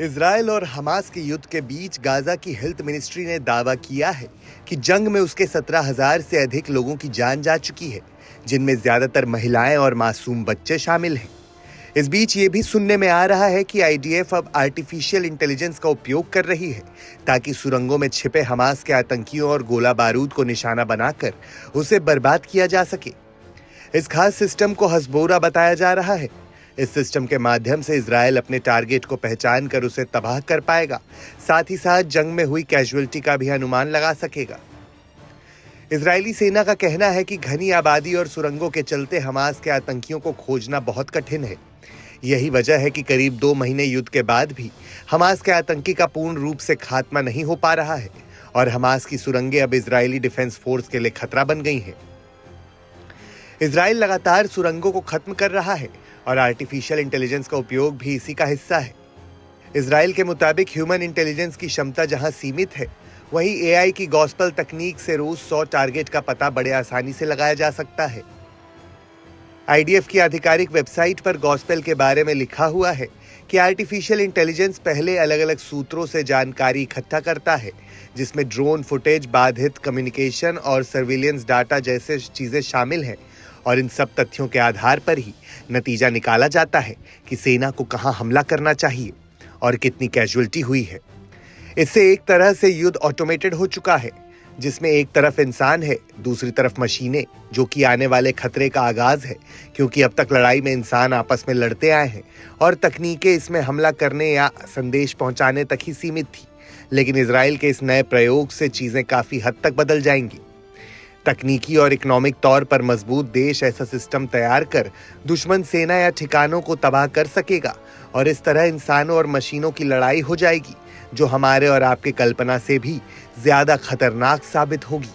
Israel और Hamas के युद्ध के बीच गाजा की हेल्थ मिनिस्ट्री ने दावा किया है कि जंग में उसके 17,000 से अधिक लोगों की जान जा चुकी है, जिनमें ज्यादातर महिलाएं और मासूम बच्चे शामिल हैं। इस बीच ये भी सुनने में आ रहा है कि आईडीएफ अब आर्टिफिशियल इंटेलिजेंस का उपयोग कर रही है ताकि सुरंगों में छिपे हमास के आतंकियों और गोला बारूद को निशाना बनाकर उसे बर्बाद किया जा सके। इस खास सिस्टम को हसबोरा बताया जा रहा है। इस सिस्टम के माध्यम से इजराइल अपने टारगेट को पहचान कर उसे तबाह कर पाएगा, साथ ही साथ जंग में हुई कैजुअल्टी का भी अनुमान लगा सकेगा। इजरायली सेना का कहना है कि घनी आबादी और सुरंगों के चलते हमास के आतंकियों को खोजना बहुत कठिन है। यही वजह है कि करीब 2 महीने युद्ध के बाद भी हमास के आतंकी का पूर्ण रूप से खात्मा नहीं हो पा रहा है और हमास की सुरंगें अब इजरायली डिफेंस फोर्स के लिए खतरा बन गई हैं। इजराइल लगातार सुरंगों को खत्म कर रहा है और आर्टिफिशियल इंटेलिजेंस का उपयोग भी इसी का हिस्सा है। इजराइल के मुताबिक ह्यूमन इंटेलिजेंस की क्षमता जहां सीमित है, वहीं एआई की गॉस्पेल तकनीक से रोज 100 टारगेट का पता बड़े आसानी से लगाया जा सकता है। आईडीएफ की आधिकारिक वेबसाइट पर गॉस्पेल के बारे में लिखा हुआ है कि आर्टिफिशियल इंटेलिजेंस पहले अलग अलग सूत्रों से जानकारी इकट्ठा करता है, जिसमें ड्रोन फुटेज, बाधित कम्युनिकेशन और सर्विलियंस डाटा जैसे चीजें शामिल हैं, और इन सब तथ्यों के आधार पर ही नतीजा निकाला जाता है कि सेना को कहां हमला करना चाहिए और कितनी कैजुअल्टी हुई है। इससे एक तरह से युद्ध ऑटोमेटेड हो चुका है, जिसमें एक तरफ इंसान है, दूसरी तरफ मशीनें, जो कि आने वाले खतरे का आगाज है, क्योंकि अब तक लड़ाई में इंसान आपस में लड़ते आए हैं और तकनीकें इसमें हमला करने या संदेश पहुंचाने तक ही सीमित थी। लेकिन इजराइल के इस नए प्रयोग से चीजें काफी हद तक बदल जाएंगी। तकनीकी और इकोनॉमिक तौर पर मजबूत देश ऐसा सिस्टम तैयार कर दुश्मन सेना या ठिकानों को तबाह कर सकेगा और इस तरह इंसानों और मशीनों की लड़ाई हो जाएगी, जो हमारे और आपके कल्पना से भी ज्यादा खतरनाक साबित होगी।